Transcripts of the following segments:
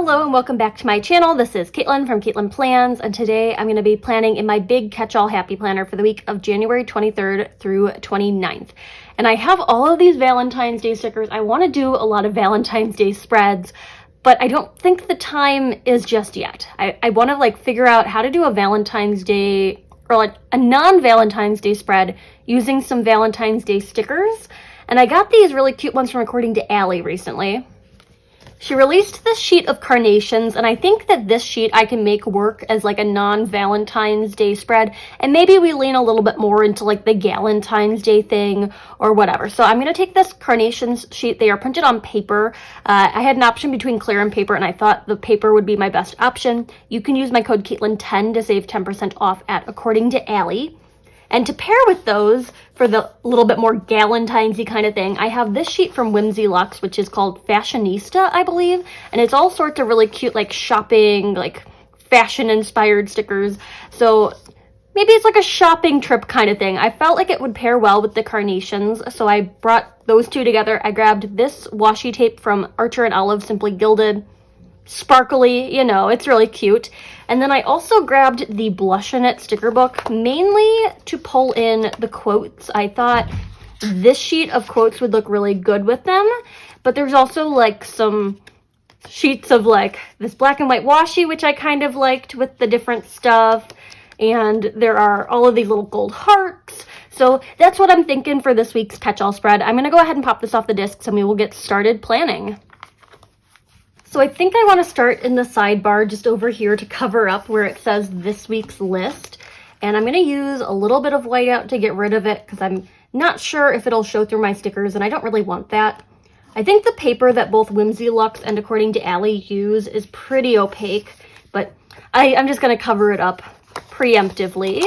Hello and welcome back to my channel. This is Caitlin from Caitlin Plans, and today I'm going to be planning in my big catch-all happy planner for the week of January 23rd through 29th. And I have all of these Valentine's Day stickers. I want to do a lot of Valentine's Day spreads, but I don't think the time is just yet. I want to figure out how to do a Valentine's Day or like a non-Valentine's Day spread using some Valentine's Day stickers. And I got these really cute ones from According to Allie recently. She released this sheet of carnations, and I think that this sheet I can make work as like a non-Valentine's Day spread, and maybe we lean a little bit more into like the Galentine's Day thing or whatever. So I'm going to take this carnations sheet. They are printed on paper. I had an option between clear and paper, and I thought the paper would be my best option. You can use my code Caitlin10 to save 10% off at According to Allie. And to pair with those, for the little bit more Galentine's-y kind of thing, I have this sheet from Whimsy Luxe, which is called Fashionista, I believe. And it's all sorts of really cute, like shopping, like fashion-inspired stickers. So maybe it's like a shopping trip kind of thing. I felt like it would pair well with the carnations, so I brought those two together. I grabbed this washi tape from Archer and Olive, Simply Gilded. Sparkly, you know, it's really cute. And then I also grabbed the Blush in It sticker book, mainly to pull in the quotes. I thought this sheet of quotes would look really good with them, but there's also like some sheets of like this black and white washi, which I kind of liked with the different stuff. And there are all of these little gold hearts. So that's what I'm thinking for this week's catch-all spread. I'm going to go ahead and pop this off the discs and we will get started planning. So I think I want to start in the sidebar just over here to cover up where it says this week's list. And I'm going to use a little bit of whiteout to get rid of it because I'm not sure if it'll show through my stickers and I don't really want that. I think the paper that both Whimsy Luxe and According to Allie use is pretty opaque, but I'm just going to cover it up preemptively.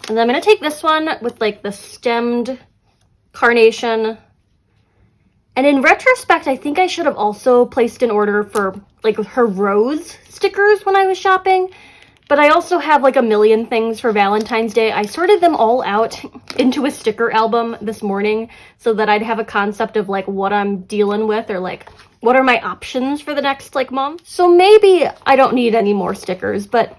And then I'm going to take this one with like the stemmed carnation. And in retrospect, I think I should have also placed an order for like her rose stickers when I was shopping. But I also have like a million things for Valentine's Day. I sorted them all out into a sticker album this morning so that I'd have a concept of like what I'm dealing with or like what are my options for the next like month. So maybe I don't need any more stickers, but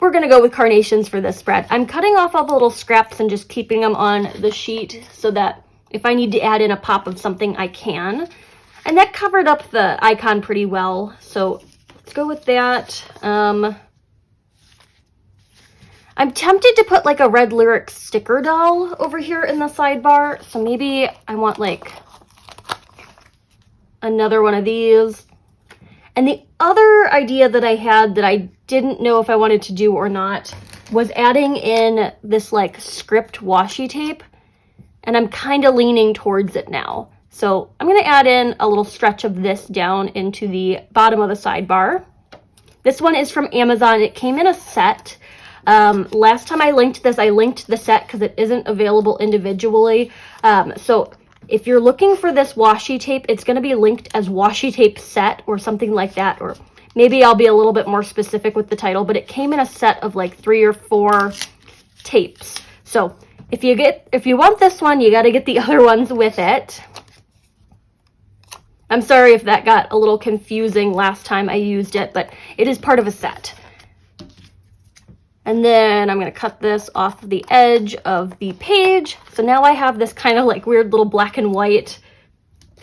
we're going to go with carnations for this spread. I'm cutting off all the little scraps and just keeping them on the sheet so that if I need to add in a pop of something, I can. And that covered up the icon pretty well, so let's go with that. I'm tempted to put like a red lyrics sticker doll over here in the sidebar, so maybe I want like another one of these. And the other idea that I had that I didn't know if I wanted to do or not was adding in this like script washi tape. And I'm kind of leaning towards it now. So I'm going to add in a little stretch of this down into the bottom of the sidebar. This one is from Amazon. It came in a set. Last time I linked this, I linked the set because it isn't available individually. So if you're looking for this washi tape, it's going to be linked as washi tape set or something like that. Or maybe I'll be a little bit more specific with the title, but it came in a set of like 3 or 4 tapes. So if you want this one, you got to get the other ones with it. I'm sorry if that got a little confusing last time I used it, but it is part of a set. And then I'm going to cut this off the edge of the page. So now I have this kind of like weird little black and white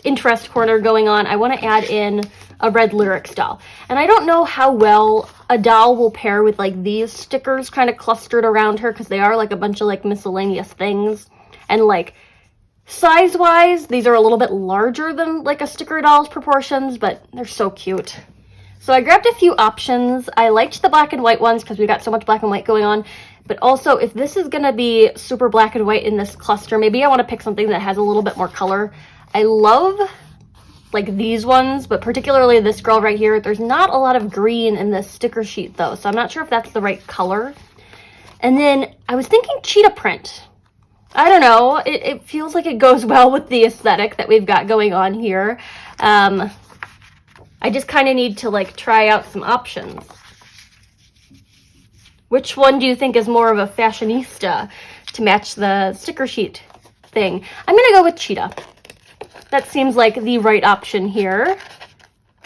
interest corner going on. I want to add in a red lyrics doll. And I don't know how well a doll will pair with like these stickers kind of clustered around her because they are like a bunch of like miscellaneous things. And like size-wise, these are a little bit larger than like a sticker doll's proportions, but they're so cute. So I grabbed a few options. I liked the black and white ones because we got so much black and white going on. But also, if this is going to be super black and white in this cluster, maybe I want to pick something that has a little bit more color. I love like these ones, but particularly this girl right here. There's not a lot of green in this sticker sheet though, so I'm not sure if that's the right color. And then I was thinking cheetah print. I don't know, it feels like it goes well with the aesthetic that we've got going on here. I just kind of need to like try out some options. Which one do you think is more of a fashionista to match the sticker sheet thing? I'm gonna go with cheetah. That seems like the right option here.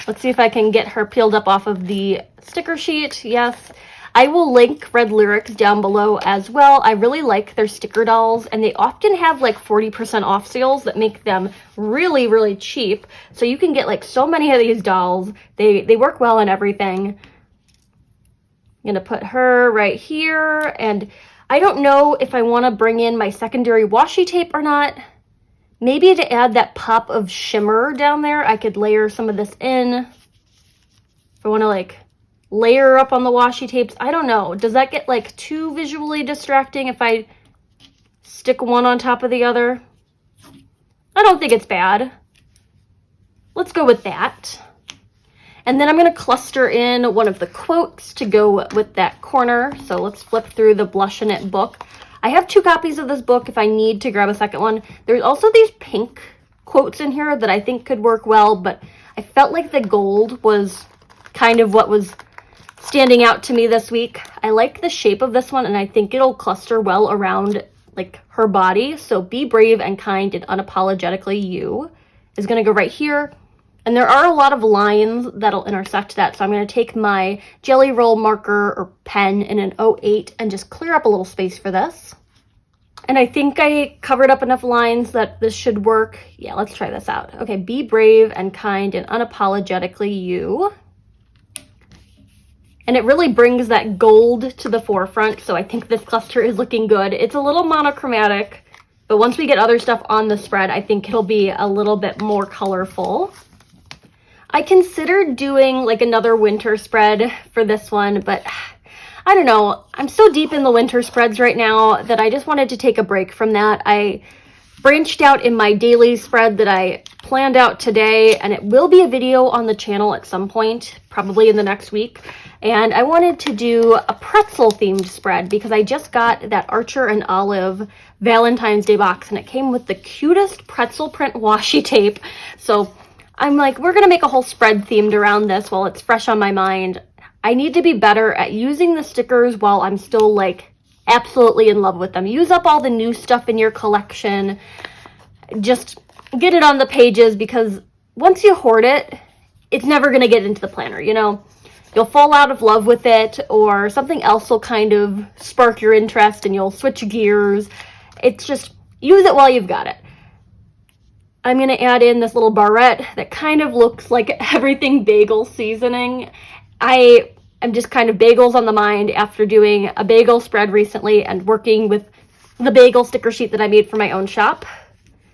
Let's see if I can get her peeled up off of the sticker sheet. Yes. I will link Red Lyrics down below as well. I really like their sticker dolls, and they often have like 40% off sales that make them really, really cheap. So you can get like so many of these dolls. They work well on everything. I'm gonna put her right here, and I don't know if I want to bring in my secondary washi tape or not. Maybe to add that pop of shimmer down there, I could layer some of this in. If I want to like layer up on the washi tapes, I don't know. Does that get like too visually distracting if I stick one on top of the other? I don't think it's bad. Let's go with that. And then I'm going to cluster in one of the quotes to go with that corner. So let's flip through the Blush in It book. I have 2 copies of this book if I need to grab a second one. There's also these pink quotes in here that I think could work well, but I felt like the gold was kind of what was standing out to me this week. I like the shape of this one, and I think it'll cluster well around like her body. So be brave and kind and unapologetically you is going to go right here. And there are a lot of lines that'll intersect that. So I'm going to take my Jelly Roll marker or pen in an 08 and just clear up a little space for this. And I think I covered up enough lines that this should work. Yeah, let's try this out. Okay, be brave and kind and unapologetically you. And it really brings that gold to the forefront. So I think this cluster is looking good. It's a little monochromatic, but once we get other stuff on the spread, I think it'll be a little bit more colorful. I considered doing like another winter spread for this one, but I don't know. I'm so deep in the winter spreads right now that I just wanted to take a break from that. I branched out in my daily spread that I planned out today, and it will be a video on the channel at some point, probably in the next week. And I wanted to do a pretzel themed spread because I just got that Archer and Olive Valentine's Day box, and it came with the cutest pretzel print washi tape. So I'm like, we're going to make a whole spread themed around this while it's fresh on my mind. I need to be better at using the stickers while I'm still like absolutely in love with them. Use up all the new stuff in your collection. Just get it on the pages, because once you hoard it, it's never going to get into the planner, you know? You'll fall out of love with it, or something else will kind of spark your interest and you'll switch gears. It's just, use it while you've got it. I'm going to add in this little barrette that kind of looks like everything bagel seasoning. I am just kind of bagels on the mind after doing a bagel spread recently and working with the bagel sticker sheet that I made for my own shop.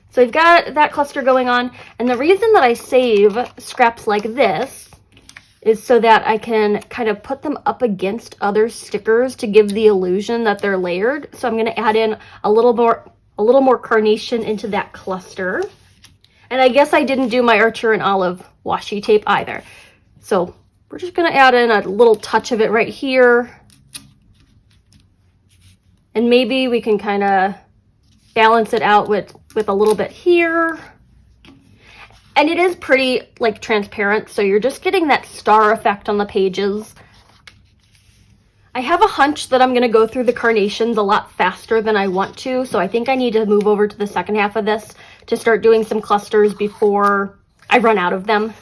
So we've got that cluster going on. And the reason that I save scraps like this is so that I can kind of put them up against other stickers to give the illusion that they're layered. So I'm going to add in a little more carnation into that cluster. And I guess I didn't do my Archer and Olive washi tape either. So we're just going to add in a little touch of it right here. And maybe we can kind of balance it out with a little bit here. And it is pretty like transparent, so you're just getting that star effect on the pages. I have a hunch that I'm going to go through the carnations a lot faster than I want to, so I think I need to move over to the second half of this to start doing some clusters before I run out of them.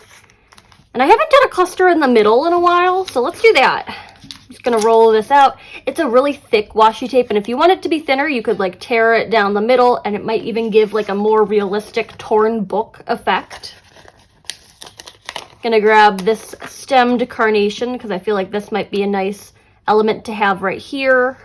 And I haven't done a cluster in the middle in a while, so let's do that. I'm just going to roll this out. It's a really thick washi tape, and if you want it to be thinner, you could like tear it down the middle, and it might even give like a more realistic torn book effect. Gonna grab this stemmed carnation because I feel like this might be a nice element to have right here.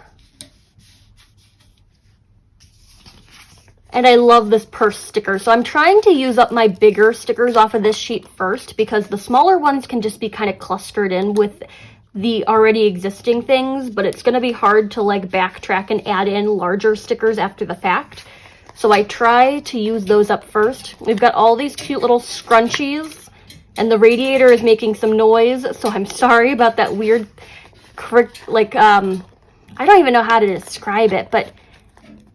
And I love this purse sticker. So I'm trying to use up my bigger stickers off of this sheet first, because the smaller ones can just be kind of clustered in with the already existing things, but it's going to be hard to like backtrack and add in larger stickers after the fact. So I try to use those up first. We've got all these cute little scrunchies, and the radiator is making some noise, so I'm sorry about that weird like I don't even know how to describe it, but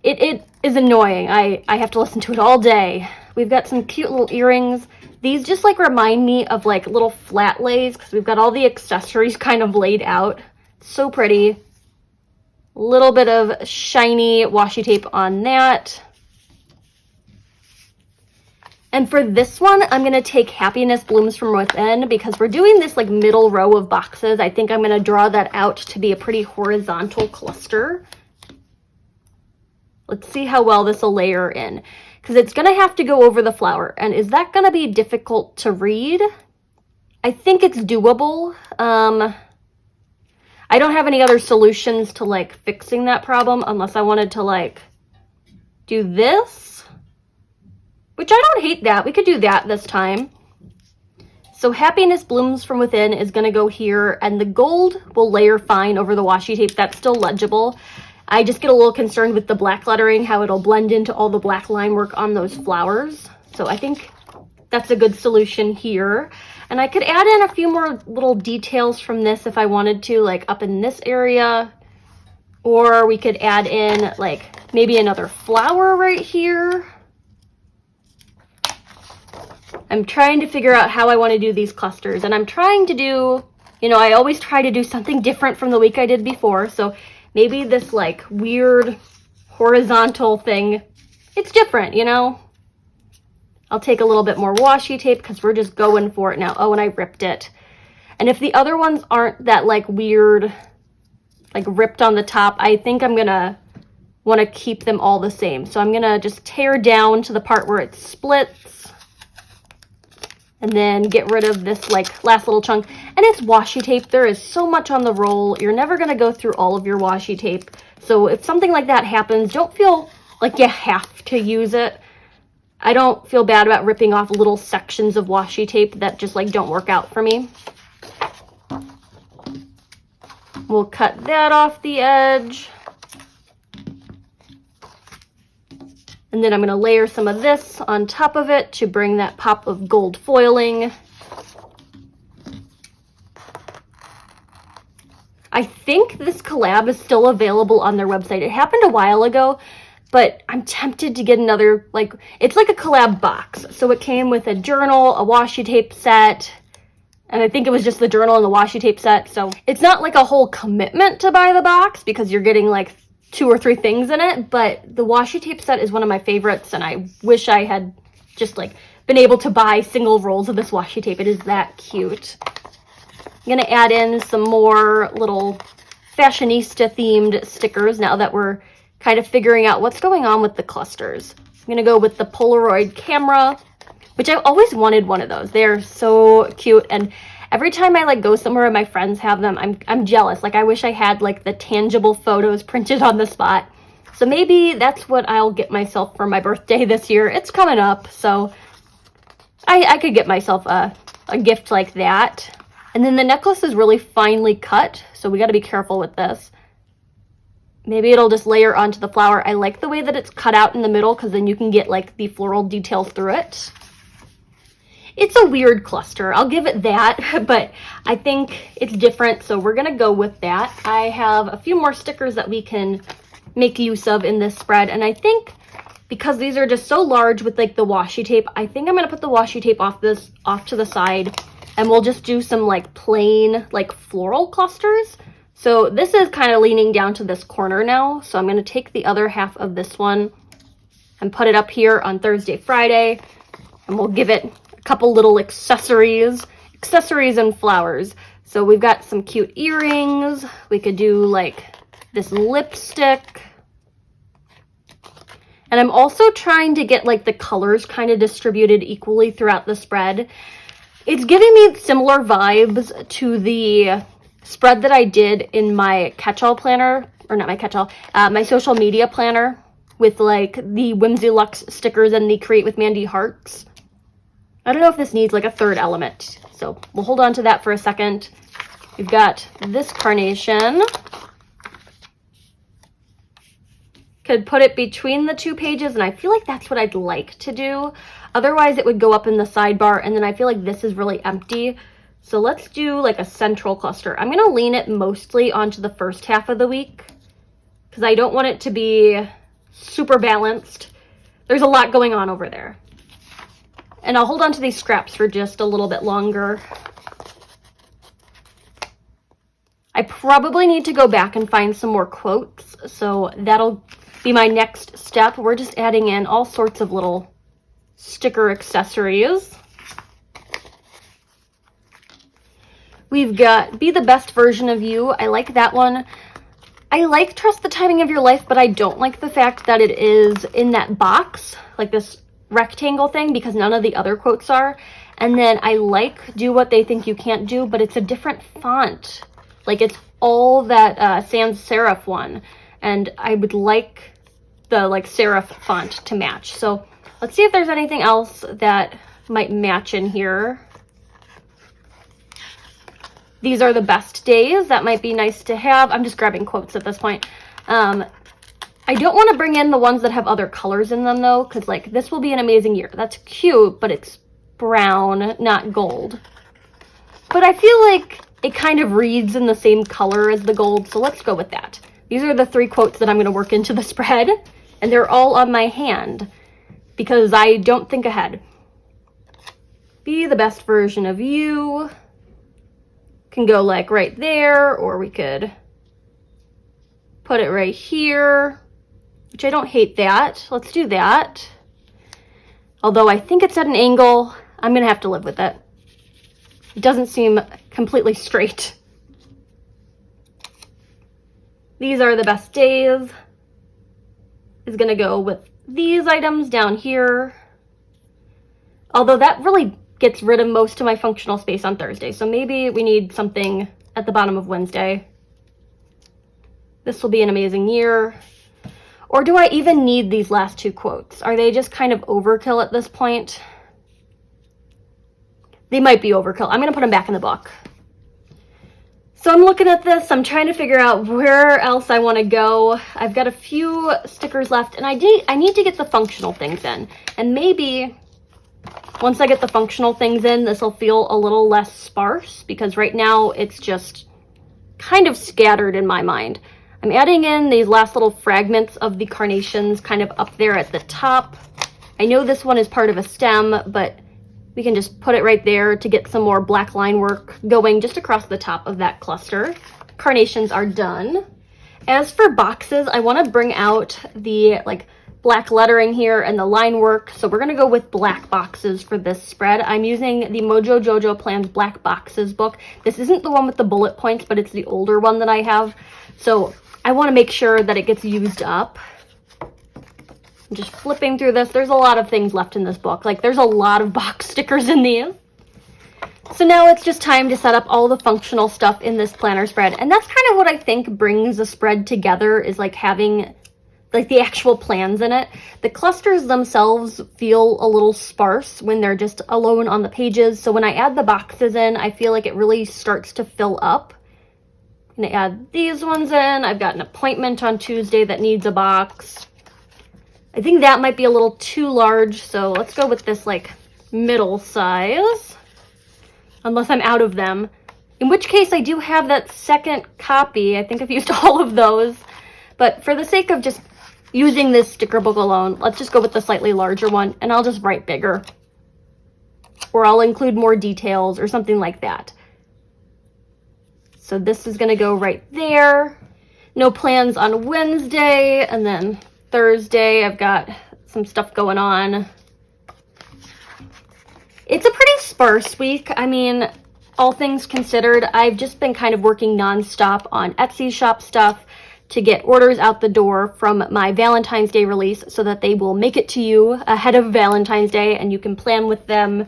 it is annoying. I have to listen to it all day. We've got some cute little earrings. These just like remind me of like little flat lays because we've got all the accessories kind of laid out. So pretty. A little bit of shiny washi tape on that. And for this one, I'm going to take Happiness Blooms from Within because we're doing this like middle row of boxes. I think I'm going to draw that out to be a pretty horizontal cluster. Let's see how well this will layer in because it's going to have to go over the flower. And is that going to be difficult to read? I think it's doable. I don't have any other solutions to like fixing that problem unless I wanted to like do this, which I don't hate that. We could do that this time. So Happiness Blooms from Within is going to go here, and the gold will layer fine over the washi tape. That's still legible. I just get a little concerned with the black lettering, how it'll blend into all the black line work on those flowers. So I think that's a good solution here. And I could add in a few more little details from this if I wanted to, like up in this area. Or we could add in like maybe another flower right here. I'm trying to figure out how I want to do these clusters. And I'm trying to do, you know, I always try to do something different from the week I did before. So maybe this like weird horizontal thing, it's different, you know? I'll take a little bit more washi tape because we're just going for it now. Oh, and I ripped it. And if the other ones aren't that like weird, like ripped on the top, I think I'm gonna want to keep them all the same. So I'm gonna just tear down to the part where it splits and then get rid of this like last little chunk. And it's washi tape. There is so much on the roll. You're never gonna go through all of your washi tape. So if something like that happens, don't feel like you have to use it. I don't feel bad about ripping off little sections of washi tape that just like don't work out for me. We'll cut that off the edge. And then I'm going to layer some of this on top of it to bring that pop of gold foiling. I think this collab is still available on their website. It happened a while ago, but I'm tempted to get another, like, it's like a collab box. So it came with a journal, a washi tape set, and I think it was just the journal and the washi tape set. So it's not like a whole commitment to buy the box because you're getting like 2 or 3 things in it, but the washi tape set is one of my favorites, and I wish I had just like been able to buy single rolls of this washi tape. It is that cute. I'm gonna add in some more little Fashionista themed stickers now that we're kind of figuring out what's going on with the clusters. I'm gonna go with the Polaroid camera, which I've always wanted one of those. They're so cute, and every time I like go somewhere and my friends have them, I'm jealous. Like I wish I had like the tangible photos printed on the spot. So maybe that's what I'll get myself for my birthday this year. It's coming up, so I could get myself a gift like that. And then the necklace is really finely cut, so we got to be careful with this. Maybe it'll just layer onto the flower. I like the way that it's cut out in the middle because then you can get like the floral details through it. It's a weird cluster, I'll give it that, but I think it's different, so we're gonna go with that. I have a few more stickers that we can make use of in this spread, and I think because these are just so large with like the washi tape, I think I'm gonna put the washi tape off to the side, and we'll just do some like plain like floral clusters. So this is kind of leaning down to this corner now, so I'm gonna take the other half of this one and put it up here on Thursday, Friday, and we'll give it a couple little accessories and flowers. So we've got some cute earrings. We could do like this lipstick. And I'm also trying to get like the colors kind of distributed equally throughout the spread. It's giving me similar vibes to the spread that I did in my catch-all planner, or not my catch-all, my social media planner with like the Whimsy Luxe stickers and the Create with Mandy hearts. I don't know if this needs like a third element, so we'll hold on to that for a second. We've got this carnation. Could put it between the 2 pages, and I feel like that's what I'd like to do. Otherwise, it would go up in the sidebar, and then I feel like this is really empty. So let's do like a central cluster. I'm going to lean it mostly onto the first half of the week because I don't want it to be super balanced. There's a lot going on over there. And I'll hold on to these scraps for just a little bit longer. I probably need to go back and find some more quotes, so that'll be my next step. We're just adding in all sorts of little sticker accessories. We've got Be the Best Version of You. I like that one. I like Trust the Timing of Your Life, but I don't like the fact that it is in that box, like this rectangle thing, because none of the other quotes are. And then I like Do What They Think You Can't Do, but it's a different font. Like, it's all that sans serif one. And I would like the serif font to match. So let's see if there's anything else that might match in here. These are the best days. That might be nice to have. I'm just grabbing quotes at this point. I don't want to bring in the ones that have other colors in them, though, because, like, this will be an amazing year. That's cute, but it's brown, not gold. But I feel like it kind of reads in the same color as the gold, so let's go with that. These are the 3 quotes that I'm going to work into the spread, and they're all on my hand because I don't think ahead. Be the best version of you. Can go like right there, or we could put it right here, which I don't hate that. Let's do that. Although I think it's at an angle, I'm gonna have to live with it. It doesn't seem completely straight. These are the best days is gonna go with these items down here. Although that really gets rid of most of my functional space on Thursday. So maybe we need something at the bottom of Wednesday. This will be an amazing year. Or do I even need these last 2 quotes? Are they just kind of overkill at this point? They might be overkill. I'm going to put them back in the book. So I'm looking at this. I'm trying to figure out where else I want to go. I've got a few stickers left, and I need to get the functional things in. And maybe once I get the functional things in, this will feel a little less sparse, because right now it's just kind of scattered in my mind. I'm adding in these last little fragments of the carnations kind of up there at the top. I know this one is part of a stem, but we can just put it right there to get some more black line work going just across the top of that cluster. Carnations are done. As for boxes, I want to bring out the black lettering here and the line work. So we're going to go with black boxes for this spread. I'm using the Mojo Jojo Plans Black Boxes book. This isn't the one with the bullet points, but it's the older one that I have. So I want to make sure that it gets used up. I'm just flipping through this. There's a lot of things left in this book. Like, there's a lot of box stickers in these. So now it's just time to set up all the functional stuff in this planner spread. And that's kind of what I think brings a spread together, is like having the actual plans in it. The clusters themselves feel a little sparse when they're just alone on the pages. So when I add the boxes in, I feel like it really starts to fill up. I'm gonna add these ones in. I've got an appointment on Tuesday that needs a box. I think that might be a little too large, so let's go with this middle size, unless I'm out of them. In which case I do have that second copy. I think I've used all of those, but for the sake of just using this sticker book alone, let's just go with the slightly larger one, and I'll just write bigger. Or I'll include more details or something like that. So this is going to go right there. No plans on Wednesday, and then Thursday I've got some stuff going on. It's a pretty sparse week. I mean, all things considered, I've just been kind of working nonstop on Etsy shop stuff to get orders out the door from my Valentine's Day release so that they will make it to you ahead of Valentine's Day and you can plan with them.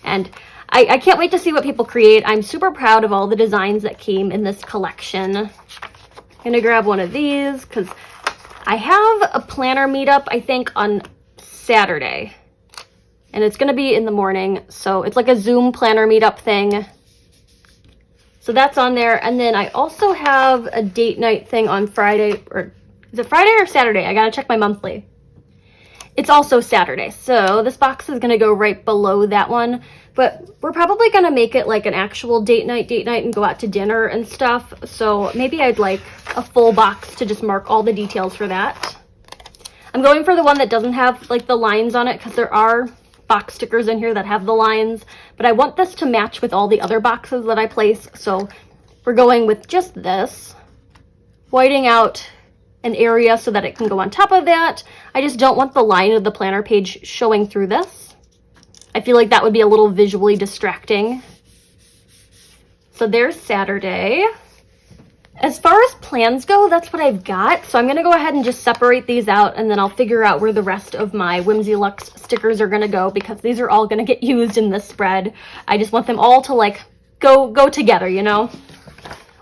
And I can't wait to see what people create. I'm super proud of all the designs that came in this collection. I'm gonna grab one of these because I have a planner meetup, I think, on Saturday. And it's gonna be in the morning, so it's like a Zoom planner meetup thing. So that's on there. And then I also have a date night thing on Friday, or is it Friday or Saturday? I gotta check my monthly. It's also Saturday. So this box is gonna go right below that one, but we're probably gonna make it like an actual date night and go out to dinner and stuff. So maybe I'd like a full box to just mark all the details for that. I'm going for the one that doesn't have like the lines on it because there are box stickers in here that have the lines, but I want this to match with all the other boxes that I place, so we're going with just this, whiting out an area so that it can go on top of that. I just don't want the line of the planner page showing through this. I feel like that would be a little visually distracting. So there's Saturday. As far as plans go, that's what I've got. So I'm going to go ahead and just separate these out, and then I'll figure out where the rest of my Whimsy Luxe stickers are going to go, because these are all going to get used in this spread. I just want them all to like go together, you know?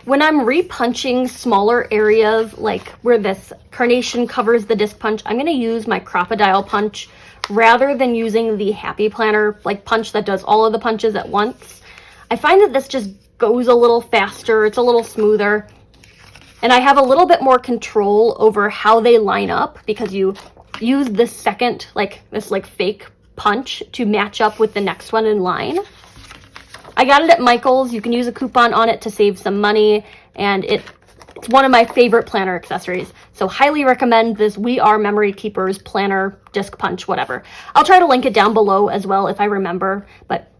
When I'm repunching smaller areas, like where this carnation covers the disc punch, I'm going to use my crocodile punch rather than using the happy planner like punch that does all of the punches at once. I find that this just goes a little faster, it's a little smoother. And I have a little bit more control over how they line up, because you use this second, like this like fake punch to match up with the next one in line. I got it at Michael's. You can use a coupon on it to save some money, and it's one of my favorite planner accessories. So highly recommend this We Are Memory Keepers planner disc punch, whatever. I'll try to link it down below as well if I remember, but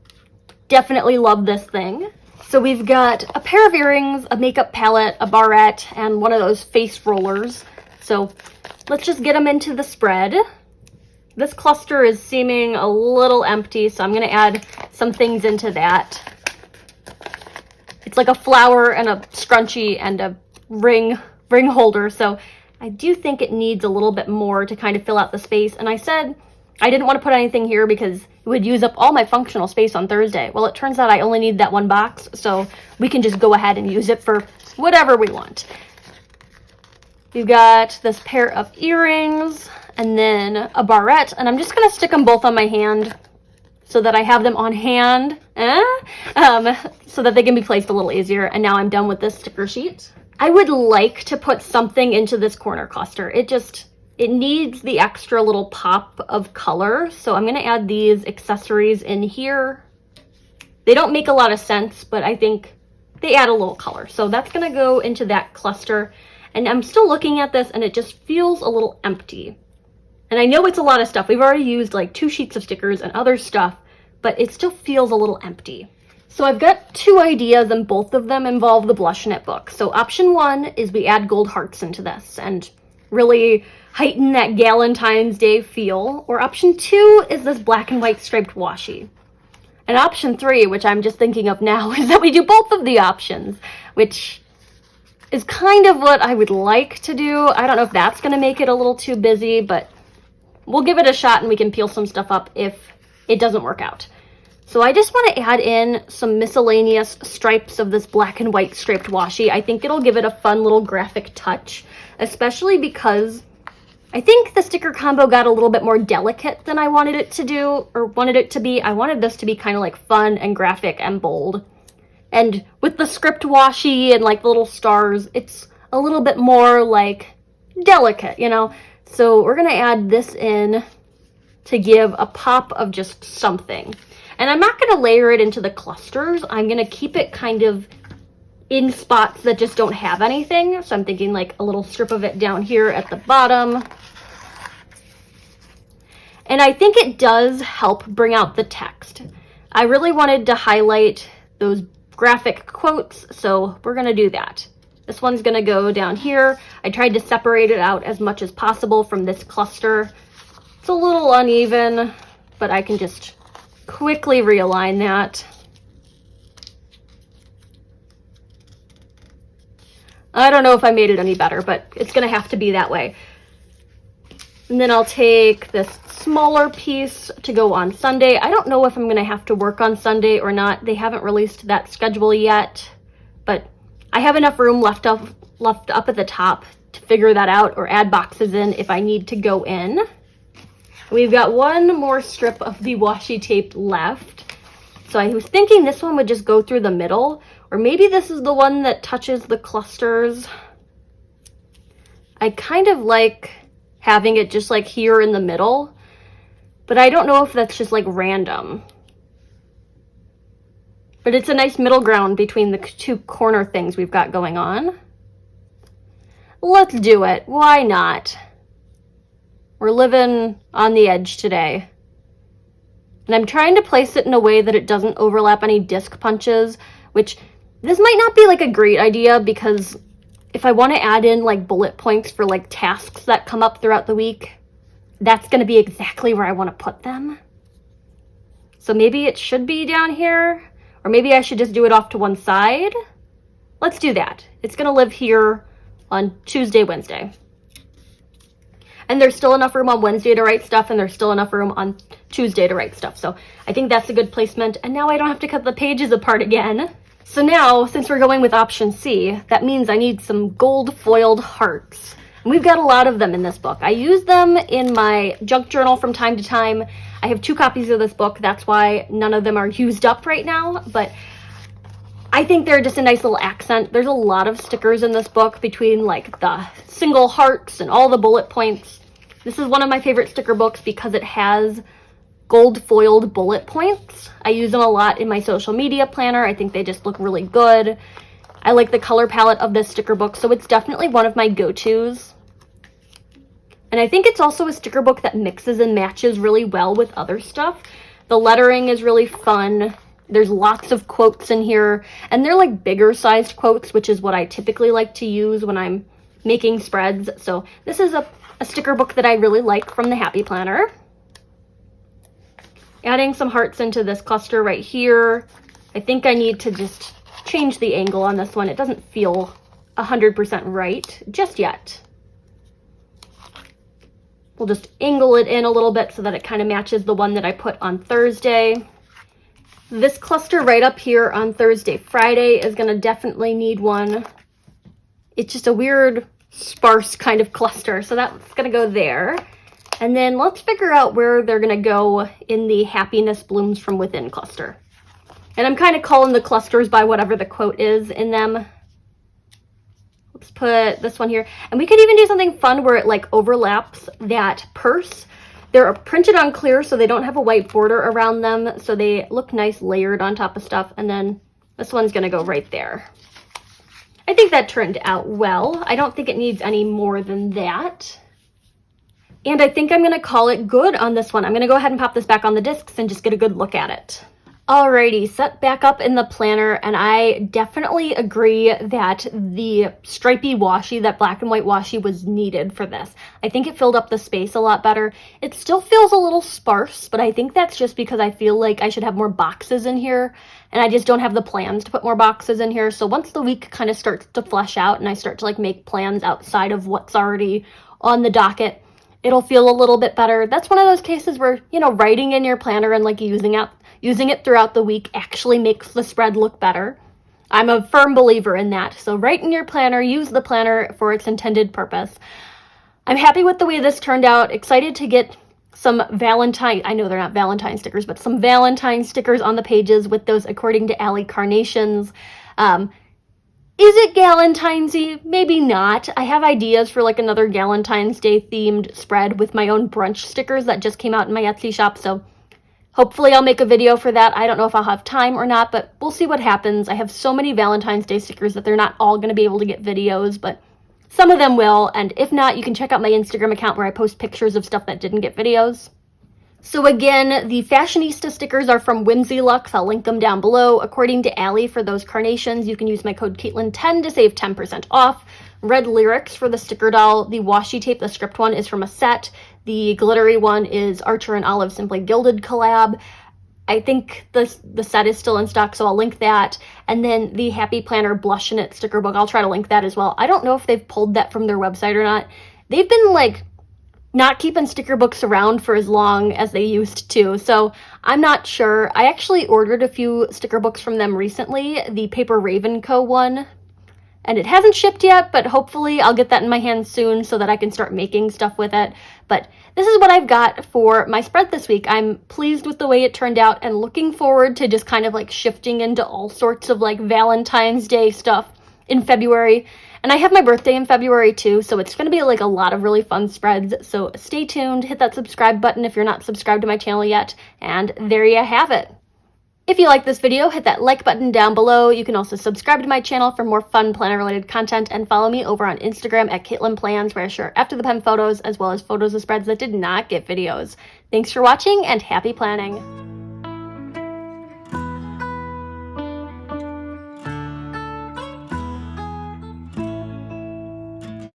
definitely love this thing. So we've got a pair of earrings, a makeup palette, a barrette, and one of those face rollers. So let's just get them into the spread. This cluster is seeming a little empty, so I'm going to add some things into that. It's like a flower and a scrunchie and a ring holder, so I do think it needs a little bit more to kind of fill out the space. And I said I didn't want to put anything here because it would use up all my functional space on Thursday. Well, it turns out I only need that one box, so we can just go ahead and use it for whatever we want. We've got this pair of earrings and then a barrette, and I'm just going to stick them both on my hand so that I have them on hand, so that they can be placed a little easier. And now I'm done with this sticker sheet. I would like to put something into this corner cluster. It needs the extra little pop of color. So I'm going to add these accessories in here. They don't make a lot of sense, but I think they add a little color. So that's going to go into that cluster. And I'm still looking at this and it just feels a little empty. And I know it's a lot of stuff. We've already used like 2 sheets of stickers and other stuff, but it still feels a little empty. So I've got 2 ideas, and both of them involve the blush knit book. So option 1 is we add gold hearts into this and really heighten that Galentine's Day feel. Or option 2 is this black and white striped washi. And option 3, which I'm just thinking of now, is that we do both of the options, which is kind of what I would like to do. I don't know if that's going to make it a little too busy, but we'll give it a shot and we can peel some stuff up if it doesn't work out. So I just want to add in some miscellaneous stripes of this black and white striped washi. I think it'll give it a fun little graphic touch, especially because I think the sticker combo got a little bit more delicate than I wanted it to do, or wanted it to be. I wanted this to be kind of like fun and graphic and bold. And with the script washi and like the little stars, it's a little bit more like delicate, you know? So we're going to add this in to give a pop of just something. And I'm not going to layer it into the clusters. I'm going to keep it kind of in spots that just don't have anything. So I'm thinking like a little strip of it down here at the bottom. And I think it does help bring out the text. I really wanted to highlight those graphic quotes, so we're going to do that. This one's going to go down here. I tried to separate it out as much as possible from this cluster. It's a little uneven, but I can just quickly realign that. I don't know if I made it any better, but it's going to have to be that way. And then I'll take this smaller piece to go on Sunday. I don't know if I'm going to have to work on Sunday or not. They haven't released that schedule yet, but I have enough room left up at the top to figure that out, or add boxes in if I need to go in. We've got one more strip of the washi tape left. So I was thinking this one would just go through the middle, or maybe this is the one that touches the clusters. I kind of like having it just like here in the middle, but I don't know if that's just like random. But it's a nice middle ground between the 2 corner things we've got going on. Let's do it. Why not? We're living on the edge today. And I'm trying to place it in a way that it doesn't overlap any disc punches, which this might not be like a great idea because if I want to add in like bullet points for like tasks that come up throughout the week, that's going to be exactly where I want to put them. So maybe it should be down here, or maybe I should just do it off to one side. Let's do that. It's going to live here on Tuesday, Wednesday. And there's still enough room on Wednesday to write stuff, and there's still enough room on Tuesday to write stuff. So I think that's a good placement. And now I don't have to cut the pages apart again. So now, since we're going with option C, that means I need some gold foiled hearts. And we've got a lot of them in this book. I use them in my junk journal from time to time. I have 2 copies of this book. That's why none of them are used up right now. But I think they're just a nice little accent. There's a lot of stickers in this book between like the single hearts and all the bullet points. This is one of my favorite sticker books because it has gold foiled bullet points. I use them a lot in my social media planner. I think they just look really good. I like the color palette of this sticker book, so it's definitely one of my go-tos. And I think it's also a sticker book that mixes and matches really well with other stuff. The lettering is really fun. There's lots of quotes in here, and they're like bigger sized quotes, which is what I typically like to use when I'm making spreads. So this is a sticker book that I really like from the Happy Planner. Adding some hearts into this cluster right here. I think I need to just change the angle on this one. It doesn't feel 100% right just yet. We'll just angle it in a little bit so that it kind of matches the one that I put on Thursday. This cluster right up here on Thursday, Friday is going to definitely need one. It's just a weird, sparse kind of cluster, so that's going to go there. And then let's figure out where they're going to go in the Happiness Blooms from Within cluster. And I'm kind of calling the clusters by whatever the quote is in them. Let's put this one here. And we could even do something fun where it like overlaps that purse. They're printed on clear, so they don't have a white border around them, so they look nice layered on top of stuff. And then this one's going to go right there. I think that turned out well. I don't think it needs any more than that. And I think I'm going to call it good on this one. I'm going to go ahead and pop this back on the discs and just get a good look at it. Alrighty, set back up in the planner, and I definitely agree that the stripy washi, that black and white washi, was needed for this. I think it filled up the space a lot better. It still feels a little sparse, but I think that's just because I feel like I should have more boxes in here, and I just don't have the plans to put more boxes in here. So once the week kind of starts to flesh out and I start to like make plans outside of what's already on the docket, it'll feel a little bit better. That's one of those cases where, you know, writing in your planner and like using it throughout the week actually makes the spread look better. I'm a firm believer in that. So write in your planner, use the planner for its intended purpose. I'm happy with the way this turned out. Excited to get some Valentine, I know they're not Valentine stickers, but some Valentine stickers on the pages with those According to Allie carnations. Is it Galentine's-y? Maybe not. I have ideas for like another Galentine's Day themed spread with my own brunch stickers that just came out in my Etsy shop, so hopefully I'll make a video for that. I don't know if I'll have time or not, but we'll see what happens. I have so many Valentine's Day stickers that they're not all going to be able to get videos, but some of them will, and if not, you can check out my Instagram account where I post pictures of stuff that didn't get videos. So again, the Fashionista stickers are from Whimsy Luxe. I'll link them down below. According to Allie, for those carnations, you can use my code Caitlin10 to save 10% off. Red Lyrics for the sticker doll. The washi tape, the script one, is from a set. The glittery one is Archer and Olive Simply Gilded collab. I think the set is still in stock, so I'll link that. And then the Happy Planner Blush in It sticker book, I'll try to link that as well. I don't know if they've pulled that from their website or not. They've been like not keeping sticker books around for as long as they used to, so I'm not sure. I actually ordered a few sticker books from them recently, the Paper Raven Co. one, and it hasn't shipped yet, but hopefully I'll get that in my hands soon so that I can start making stuff with it. But this is what I've got for my spread this week. I'm pleased with the way it turned out and looking forward to just kind of like shifting into all sorts of like Valentine's Day stuff in February. And I have my birthday in February too, so it's going to be like a lot of really fun spreads. So stay tuned, hit that subscribe button if you're not subscribed to my channel yet, and there you have it. If you like this video, hit that like button down below. You can also subscribe to my channel for more fun planner-related content, and follow me over on Instagram at Caitlin Plans, where I share after the pen photos, as well as photos of spreads that did not get videos. Thanks for watching, and happy planning!